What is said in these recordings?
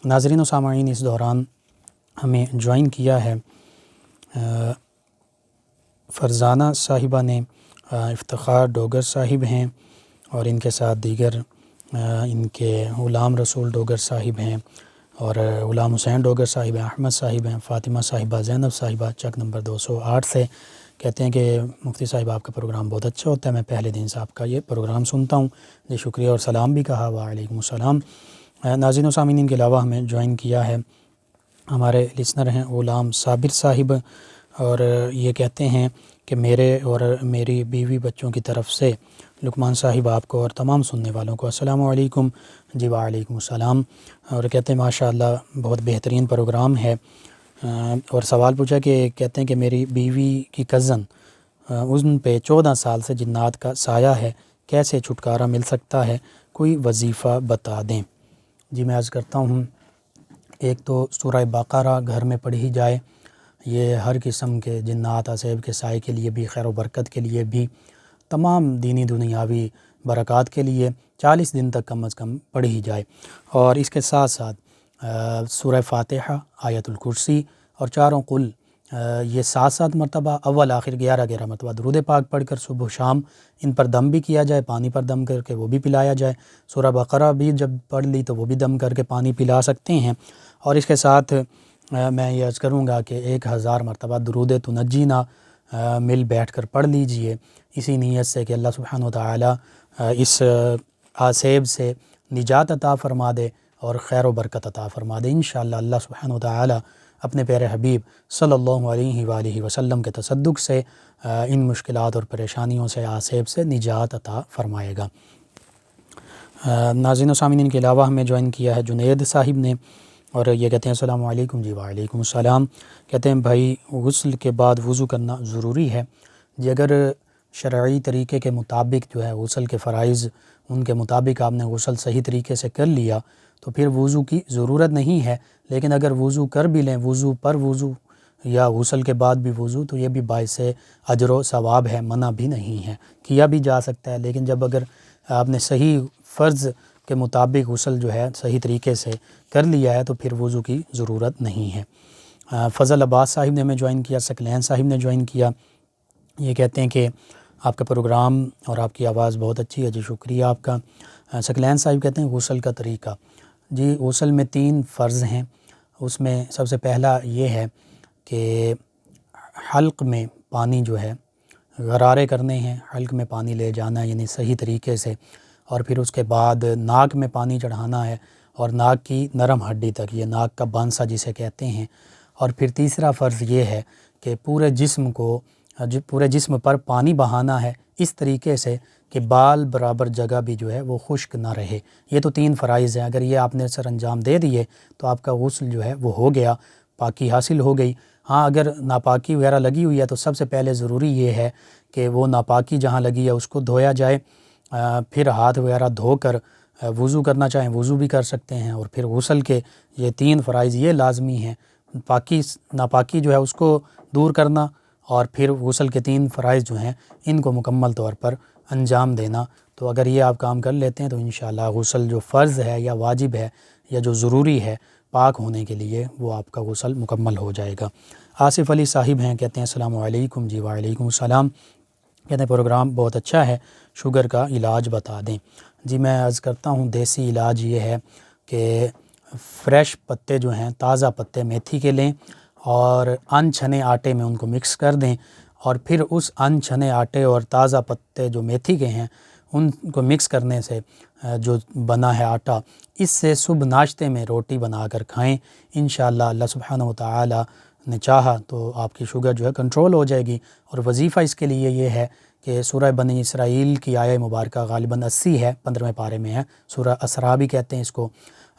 ناظرین و سامعین، اس دوران ہمیں جوائن کیا ہے فرزانہ صاحبہ نے، افتخار ڈوگر صاحب ہیں، اور ان کے ساتھ دیگر ان کے غلام رسول ڈوگر صاحب ہیں، اور غلام حسین ڈوگر صاحب ہیں، احمد صاحب ہیں، فاطمہ صاحبہ، زینب صاحبہ، چک نمبر 208 سے کہتے ہیں کہ مفتی صاحب آپ کا پروگرام بہت اچھا ہوتا ہے، میں پہلے دن سے آپ کا یہ پروگرام سنتا ہوں، جی شکریہ، اور سلام بھی کہا، وعلیکم السلام۔ ناظرین و سامعین کے علاوہ ہمیں جوائن کیا ہے ہمارے لسنر ہیں غلام صابر صاحب، اور یہ کہتے ہیں کہ میرے اور میری بیوی بچوں کی طرف سے لقمان صاحب آپ کو اور تمام سننے والوں کو السلام علیکم، جی وعلیکم السلام، اور کہتے ہیں ماشاء اللہ بہت بہترین پروگرام ہے، اور سوال پوچھا کہ کہتے ہیں کہ میری بیوی کی کزن ان پہ 14 سال سے جنات کا سایہ ہے، کیسے چھٹکارا مل سکتا ہے، کوئی وظیفہ بتا دیں۔ جی میں عرض کرتا ہوں، ایک تو سورہ بقرہ گھر میں پڑھی جائے، یہ ہر قسم کے جنات عصیب کے سائے کے لیے بھی، خیر و برکت کے لیے بھی، تمام دینی دنیاوی برکات کے لیے 40 دن تک کم از کم پڑھی جائے، اور اس کے ساتھ ساتھ سورہ فاتحہ، آیت الکرسی اور چاروں قل، یہ 7 مرتبہ، اول آخر 11 مرتبہ درود پاک پڑھ کر صبح و شام ان پر دم بھی کیا جائے، پانی پر دم کر کے وہ بھی پلایا جائے۔ سورہ بقرہ بھی جب پڑھ لی تو وہ بھی دم کر کے پانی پلا سکتے ہیں، اور اس کے ساتھ میں یہ عرض کروں گا کہ 1000 مرتبہ درود تنجینا مل بیٹھ کر پڑھ لیجئے، اسی نیت سے کہ اللہ سبحانہ و تعالی اس آسیب سے نجات عطا فرما دے اور خیر و برکت عطا فرما دے۔ انشاءاللہ اللہ سبحانہ و تعالی اپنے پیارے حبیب صلی اللہ علیہ وآلہ وسلم کے تصدق سے ان مشکلات اور پریشانیوں سے، آسیب سے نجات عطا فرمائے گا۔ ناظرین و سامعین کے علاوہ ہمیں جوائن کیا ہے جنید صاحب نے، اور یہ کہتے ہیں السلام علیکم، جی وعلیکم السلام، کہتے ہیں بھائی غسل کے بعد وضو کرنا ضروری ہے؟ جی اگر شرعی طریقے کے مطابق جو ہے غسل کے فرائض، ان کے مطابق آپ نے غسل صحیح طریقے سے کر لیا تو پھر وضو کی ضرورت نہیں ہے، لیکن اگر وضو کر بھی لیں، وضو پر وضو یا غسل کے بعد بھی وضو، تو یہ بھی باعث اجر و ثواب ہے، منع بھی نہیں ہے، کیا بھی جا سکتا ہے، لیکن جب اگر آپ نے صحیح فرض کے مطابق غسل جو ہے صحیح طریقے سے کر لیا ہے تو پھر وضو کی ضرورت نہیں ہے۔ فضل عباس صاحب نے ہمیں جوائن کیا، ثقلین صاحب نے جوائن کیا، یہ کہتے ہیں کہ آپ کا پروگرام اور آپ کی آواز بہت اچھی ہے، جی شکریہ آپ کا۔ ثقلین صاحب کہتے ہیں غسل کا طریقہ، جی غسل میں 3 فرض ہیں، اس میں سب سے پہلا یہ ہے کہ حلق میں پانی جو ہے غرارے کرنے ہیں، حلق میں پانی لے جانا ہے، یعنی صحیح طریقے سے، اور پھر اس کے بعد ناک میں پانی چڑھانا ہے، اور ناک کی نرم ہڈی تک، یہ ناک کا بانسا جسے کہتے ہیں، اور پھر تیسرا فرض یہ ہے کہ پورے جسم پر پانی بہانا ہے اس طریقے سے کہ بال برابر جگہ بھی جو ہے وہ خشک نہ رہے۔ یہ تو 3 فرائض ہیں، اگر یہ آپ نے سر انجام دے دیے تو آپ کا غسل جو ہے وہ ہو گیا، پاکی حاصل ہو گئی۔ ہاں اگر ناپاکی وغیرہ لگی ہوئی ہے تو سب سے پہلے ضروری یہ ہے کہ وہ ناپاکی جہاں لگی ہے اس کو دھویا جائے، پھر ہاتھ وغیرہ دھو کر وضو کرنا چاہیں وضو بھی کر سکتے ہیں، اور پھر غسل کے یہ 3 فرائض یہ لازمی ہیں، ناپاکی جو ہے اس کو دور کرنا، اور پھر غسل کے 3 فرائض جو ہیں ان کو مکمل طور پر انجام دینا۔ تو اگر یہ آپ کام کر لیتے ہیں تو انشاءاللہ غسل جو فرض ہے یا واجب ہے یا جو ضروری ہے پاک ہونے کے لیے، وہ آپ کا غسل مکمل ہو جائے گا۔ آصف علی صاحب ہیں، کہتے ہیں السلام علیکم، جی وعلیکم السلام، کہتے ہیں پروگرام بہت اچھا ہے، شوگر کا علاج بتا دیں۔ جی میں عرض کرتا ہوں، دیسی علاج یہ ہے کہ فریش پتے جو ہیں، تازہ پتے میتھی کے لیں اور ان چھنے آٹے میں ان کو مکس کر دیں، اور پھر اس ان چھنے آٹے اور تازہ پتے جو میتھی کے ہیں ان کو مکس کرنے سے جو بنا ہے آٹا، اس سے صبح ناشتے میں روٹی بنا کر کھائیں، انشاءاللہ اللہ سبحانہ و تعالی نے چاہا تو آپ کی شوگر جو ہے کنٹرول ہو جائے گی۔ اور وظیفہ اس کے لیے یہ ہے کہ سورہ بنی اسرائیل کی آیہ مبارکہ غالباً 80 ہے، 15ویں پارے میں ہے، سورہ اسراء بھی کہتے ہیں اس کو،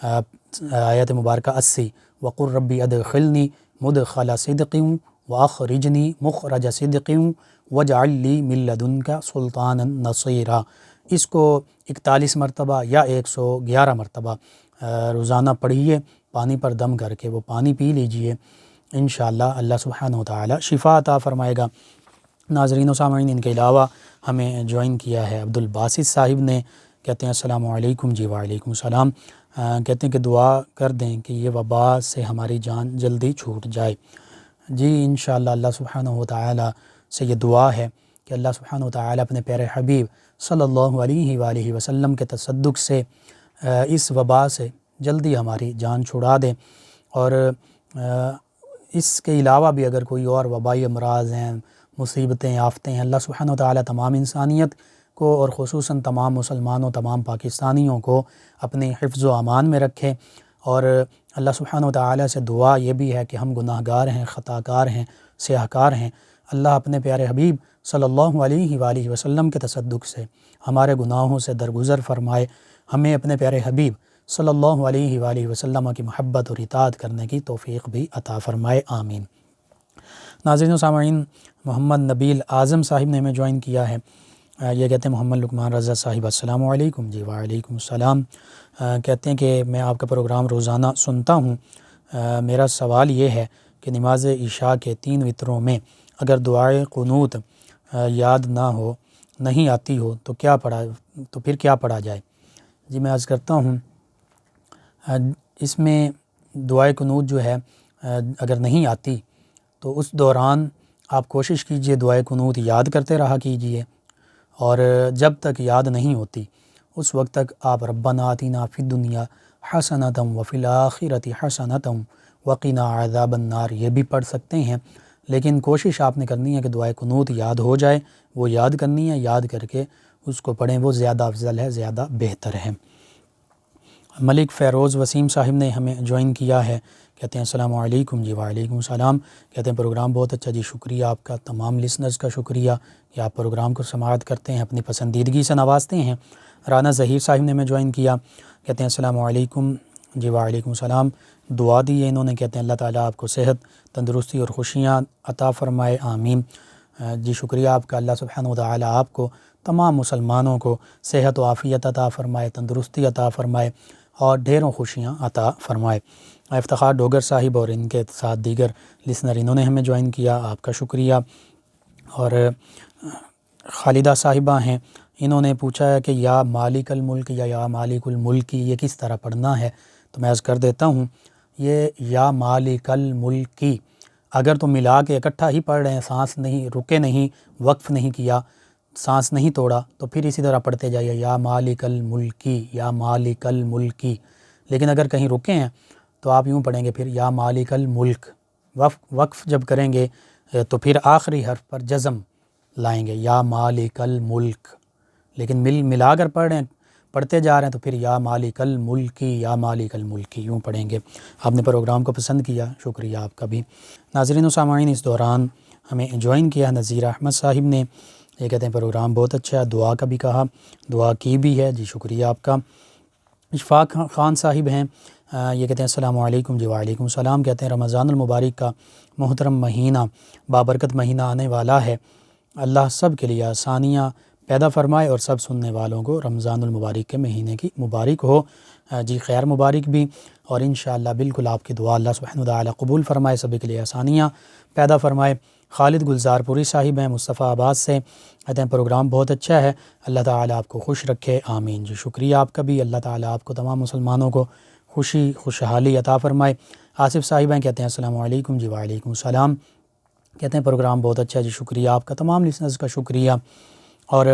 آیت مبارکہ 80، وَقُلْ رَبِّ أَدْخِلْنِي مُدْخَلَ صِدْقٍ وَأَخْرِجْنِي مُخْرَجَ صِدْقٍ وَاجْعَلْ لِي مِن لَّدُنْكَ سُلْطَانًا نَصِيرًا، اس کو 41 مرتبہ یا 111 مرتبہ روزانہ پڑھیے، پانی پر دم کر کے وہ پانی پی لیجئے، انشاءاللہ اللہ سبحانہ و تعالی شفا عطا فرمائے گا۔ ناظرین و سامعین ان کے علاوہ ہمیں جوائن کیا ہے عبدالباسط صاحب نے، کہتے ہیں السلام علیکم، جی وعلیکم السلام، کہتے ہیں کہ دعا کر دیں کہ یہ وبا سے ہماری جان جلدی چھوٹ جائے۔ جی انشاءاللہ اللہ سبحانہ و تعالی سے یہ دعا ہے کہ اللہ سبحانہ و تعالی اپنے پیارے حبیب صلی اللہ علیہ وآلہ وسلم کے تصدق سے اس وبا سے جلدی ہماری جان چھڑا دیں، اور اس کے علاوہ بھی اگر کوئی اور وبائی امراض ہیں، مصیبتیں، آفتیں ہیں، اللہ سبحانہ و تعالی تمام انسانیت کو اور خصوصاً تمام مسلمانوں، تمام پاکستانیوں کو اپنے حفظ و امان میں رکھے۔ اور اللہ سبحانہ و تعالی سے دعا یہ بھی ہے کہ ہم گناہ گار ہیں، خطا کار ہیں، سیاہ کار ہیں، اللہ اپنے پیارے حبیب صلی اللہ علیہ وآلہ وسلم کے تصدق سے ہمارے گناہوں سے درگزر فرمائے، ہمیں اپنے پیارے حبیب صلی اللہ علیہ وآلہ وسلم کی محبت اور اطاعت کرنے کی توفیق بھی عطا فرمائے، آمین۔ ناظرین و سامعین، محمد نبیل اعظم صاحب نے ہمیں جوائن کیا ہے۔ یہ کہتے ہیں محمد لقمان رضا صاحب السلام علیکم۔ جی وعلیکم السلام۔ کہتے ہیں کہ میں آپ کا پروگرام روزانہ سنتا ہوں، میرا سوال یہ ہے کہ نماز عشاء کے 3 وتروں میں اگر دعائے قنوت یاد نہیں آتی ہو تو پھر کیا پڑھا جائے؟ جی میں عرض کرتا ہوں، اس میں دعائے قنوت جو ہے اگر نہیں آتی تو اس دوران آپ کوشش کیجئے دعائے قنوت یاد کرتے رہا کیجئے، اور جب تک یاد نہیں ہوتی اس وقت تک آپ ربنا آتینا فی الدنیا حسنۃ وفی الآخرۃ حسنۃ وقنا عذاب النار یہ بھی پڑھ سکتے ہیں، لیکن کوشش آپ نے کرنی ہے کہ دعائے قنوت یاد ہو جائے، وہ یاد کرنی ہے، یاد کر کے اس کو پڑھیں، وہ زیادہ افضل ہے، زیادہ بہتر ہے۔ ملک فیروز وسیم صاحب نے ہمیں جوائن کیا ہے، کہتے ہیں السلام علیکم۔ جی وعلیکم السلام۔ کہتے ہیں پروگرام بہت اچھا، جی شکریہ آپ کا، تمام لسنرز کا شکریہ کہ آپ پروگرام کو سماعت کرتے ہیں، اپنی پسندیدگی سے نوازتے ہیں۔ رانا ظہیر صاحب نے ہمیں جوائن کیا، کہتے ہیں السلام علیکم۔ جی وعلیکم السلام۔ دعا دی ہے انہوں نے، کہتے ہیں اللہ تعالیٰ آپ کو صحت، تندرستی اور خوشیاں عطا فرمائے، آمین۔ جی شکریہ آپ کا، اللہ سبحانہ و تعالیٰ آپ کو، تمام مسلمانوں کو صحت و عافیت عطا فرمائے، تندرستی عطا فرمائے اور ڈھیروں خوشیاں عطا فرمائے۔ افتخار ڈوگر صاحب اور ان کے ساتھ دیگر لسنر انہوں نے ہمیں جوائن کیا، آپ کا شکریہ۔ اور خالدہ صاحبہ ہیں، انہوں نے پوچھا ہے کہ یا مالک الملک یا مالک الملک یہ کس طرح پڑھنا ہے، تو میں عرض کر دیتا ہوں، یہ یا مالک الملک اگر تو ملا کے اکٹھا ہی پڑھ رہے ہیں، سانس نہیں رکے، نہیں وقف نہیں کیا، سانس نہیں توڑا، تو پھر اسی طرح پڑھتے جائیے یا مالک الملک یا مالک الملک۔ لیکن اگر کہیں رکے ہیں تو آپ یوں پڑھیں گے پھر یا مالک الملک، وقف جب کریں گے تو پھر آخری حرف پر جزم لائیں گے یا مالک الملک، لیکن ملا کر پڑھتے جا رہے ہیں تو پھر یا مالک الملک یا مالک الملک یوں پڑھیں گے۔ آپ نے پروگرام کو پسند کیا، شکریہ آپ کا بھی۔ ناظرین و سامعین، اس دوران ہمیں جوائن کیا نذیر احمد صاحب نے، یہ کہتے ہیں پروگرام بہت اچھا ہے، دعا کا بھی کہا، دعا کی بھی ہے، جی شکریہ آپ کا۔ اشفاق خان صاحب ہیں، یہ کہتے ہیں السلام علیکم۔ جی وعلیکم السلام۔ کہتے ہیں رمضان المبارک کا محترم مہینہ، بابرکت مہینہ آنے والا ہے، اللہ سب کے لیے آسانیاں پیدا فرمائے اور سب سننے والوں کو رمضان المبارک کے مہینے کی مبارک ہو۔ جی خیر مبارک بھی، اور انشاءاللہ بالکل آپ کی دعا اللہ سبحانہ وتعالی قبول فرمائے، سب کے لیے آسانیاں پیدا فرمائے۔ خالد گلزار پوری صاحب ہیں مصطفیٰ آباد سے، کہتے ہیں پروگرام بہت اچھا ہے، اللہ تعالیٰ آپ کو خوش رکھے، آمین۔ جی شکریہ آپ کا بھی، اللہ تعالیٰ آپ کو، تمام مسلمانوں کو خوشی خوشحالی عطا فرمائے۔ آصف صاحب ہیں، کہتے ہیں السلام علیکم۔ جی وعلیکم السلام۔ کہتے ہیں پروگرام بہت اچھا ہے، جی شکریہ آپ کا، تمام لسنرز کا شکریہ۔ اور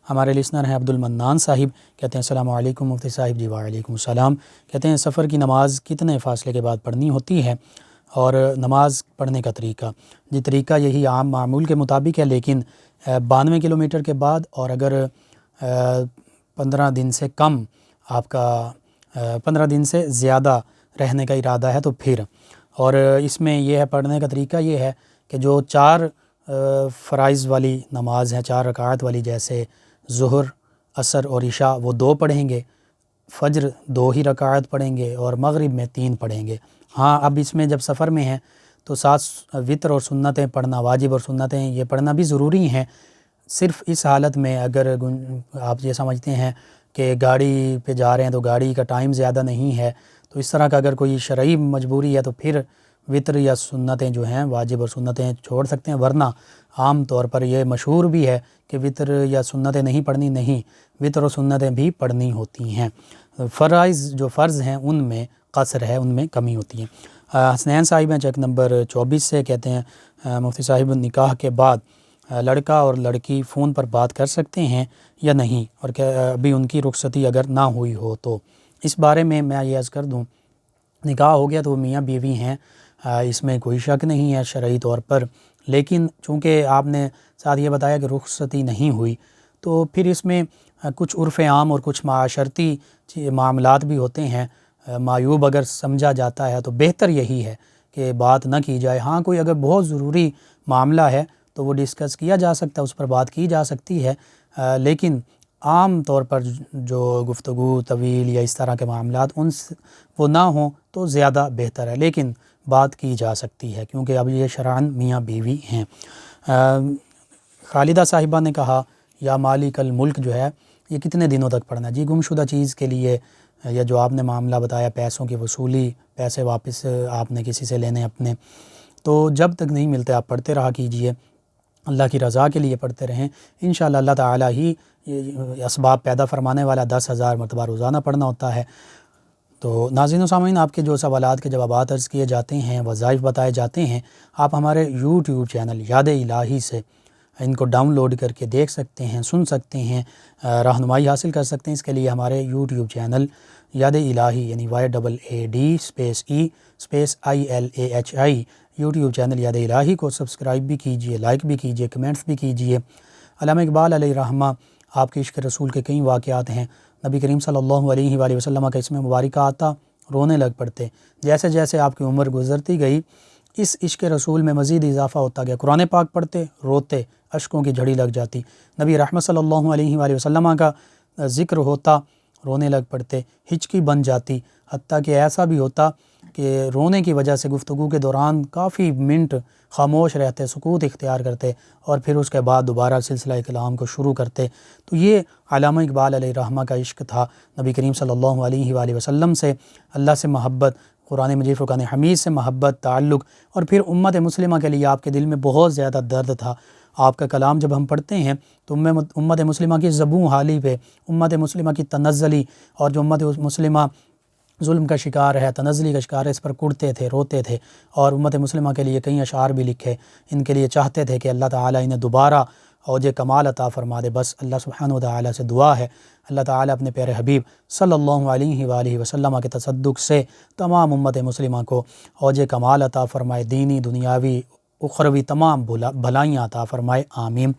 ہمارے لسنر ہیں عبد المنان صاحب، کہتے ہیں السلام علیکم مفتی صاحب۔ جی وعلیکم السلام۔ کہتے ہیں سفر کی نماز کتنے فاصلے کے بعد پڑھنی ہوتی ہے اور نماز پڑھنے کا طریقہ؟ جی طریقہ یہی عام معمول کے مطابق ہے، لیکن 92 کلومیٹر کے بعد، اور اگر 15 دن سے کم آپ کا 15 دن سے زیادہ رہنے کا ارادہ ہے تو پھر، اور اس میں یہ ہے پڑھنے کا طریقہ یہ ہے کہ جو 4 فرائض والی نماز ہے، 4 رکعات والی، جیسے ظہر، عصر اور عشاء، وہ 2 پڑھیں گے، فجر 2 ہی رکعات پڑھیں گے، اور مغرب میں 3 پڑھیں گے۔ ہاں اب اس میں جب سفر میں ہیں تو 7 وتر اور سنتیں پڑھنا، واجب اور سنتیں یہ پڑھنا بھی ضروری ہیں۔ صرف اس حالت میں اگر آپ یہ سمجھتے ہیں کہ گاڑی پہ جا رہے ہیں تو گاڑی کا ٹائم زیادہ نہیں ہے، تو اس طرح کا اگر کوئی شرعی مجبوری ہے تو پھر وتر یا سنتیں جو ہیں، واجب اور سنتیں چھوڑ سکتے ہیں، ورنہ عام طور پر یہ مشہور بھی ہے کہ وتر یا سنتیں نہیں پڑھنی، نہیں، وتر و سنتیں بھی پڑھنی ہوتی ہیں۔ فرض ہیں ان میں قصر ہے، ان میں کمی ہوتی ہے۔ حسنین صاحب ہیں چیک نمبر 24 سے، کہتے ہیں مفتی صاحب نکاح کے بعد لڑکا اور لڑکی فون پر بات کر سکتے ہیں یا نہیں، اور کہ ابھی ان کی رخصتی اگر نہ ہوئی ہو تو؟ اس بارے میں یہ عرض کر دوں، نکاح ہو گیا تو وہ میاں بیوی ہیں، اس میں کوئی شک نہیں ہے شرعی طور پر، لیکن چونکہ آپ نے ساتھ یہ بتایا کہ رخصتی نہیں ہوئی، تو پھر اس میں کچھ عرف عام اور کچھ معاشرتی معاملات بھی ہوتے ہیں، معیوب اگر سمجھا جاتا ہے تو بہتر یہی ہے کہ بات نہ کی جائے۔ ہاں کوئی اگر بہت ضروری معاملہ ہے تو وہ ڈسکس کیا جا سکتا ہے، اس پر بات کی جا سکتی ہے، لیکن عام طور پر جو گفتگو طویل یا اس طرح کے معاملات وہ نہ ہوں تو زیادہ بہتر ہے، لیکن بات کی جا سکتی ہے کیونکہ اب یہ شرعاً میاں بیوی ہیں۔ خالدہ صاحبہ نے کہا یا مالک الملک جو ہے یہ کتنے دنوں تک پڑھنا ہے؟ جی گمشدہ چیز کے لیے یا جو آپ نے معاملہ بتایا پیسوں کی وصولی، پیسے واپس آپ نے کسی سے لینے اپنے، تو جب تک نہیں ملتے آپ پڑھتے رہا کیجئے، اللہ کی رضا کے لیے پڑھتے رہیں، انشاءاللہ اللہ تعالیٰ ہی اسباب پیدا فرمانے والا، 10,000 مرتبہ روزانہ پڑھنا ہوتا ہے۔ تو ناظرین و سامعین، آپ کے جو سوالات کے جوابات عرض کیے جاتے ہیں، وظائف بتائے جاتے ہیں، آپ ہمارے یوٹیوب چینل یاد الہی سے ان کو ڈاؤن لوڈ کر کے دیکھ سکتے ہیں، سن سکتے ہیں، رہنمائی حاصل کر سکتے ہیں۔ اس کے لیے ہمارے یوٹیوب چینل یاد الہی یعنی YAAD_ELAHI یوٹیوب چینل یاد الہی کو سبسکرائب بھی کیجئے، لائک بھی کیجئے، کمنٹس بھی کیجئے۔ علامہ اقبال علیہ رحمہ، آپ کے عشق رسول کے کئی واقعات ہیں، نبی کریم صلی اللہ علیہ وآلہ وسلم کا اسم مبارکہ آتا، رونے لگ پڑتے، جیسے جیسے آپ کی عمر گزرتی گئی اس عشق رسول میں مزید اضافہ ہوتا گیا، قرآن پاک پڑھتے روتے، اشکوں کی جھڑی لگ جاتی، نبی رحمت صلی اللہ علیہ وآلہ وسلم کا ذکر ہوتا، رونے لگ پڑتے، ہچکی بن جاتی، حتیٰ کہ ایسا بھی ہوتا کہ رونے کی وجہ سے گفتگو کے دوران کافی منٹ خاموش رہتے، سکوت اختیار کرتے، اور پھر اس کے بعد دوبارہ سلسلہ کلام کو شروع کرتے۔ تو یہ علامہ اقبال علیہ رحمہ کا عشق تھا نبی کریم صلی اللہ علیہ وآلہ وسلم سے، اللہ سے محبت، قرآن مجید فرقان حمید سے محبت، تعلق، اور پھر امت مسلمہ کے لیے آپ کے دل میں بہت زیادہ درد تھا۔ آپ کا کلام جب ہم پڑھتے ہیں تو امت مسلمہ کی زبوں حالی پہ، امت مسلمہ کی تنزلی، اور جو امت مسلمہ ظلم کا شکار ہے، تنزلی کا شکار ہے، اس پر کڑتے تھے، روتے تھے، اور امت مسلمہ کے لیے کئی اشعار بھی لکھے، ان کے لیے چاہتے تھے کہ اللہ تعالیٰ انہیں دوبارہ اوج کمال عطا فرما دے۔ بس اللہ سبحانہ و تعالیٰ سے دعا ہے اللہ تعالیٰ اپنے پیارے حبیب صلی اللہ علیہ وآلہ وسلم کے تصدق سے تمام امت مسلمہ کو اوج کمال عطا فرمائے، دینی، دنیاوی، اخروی تمام بھلائیاں عطا فرمائے، آمین۔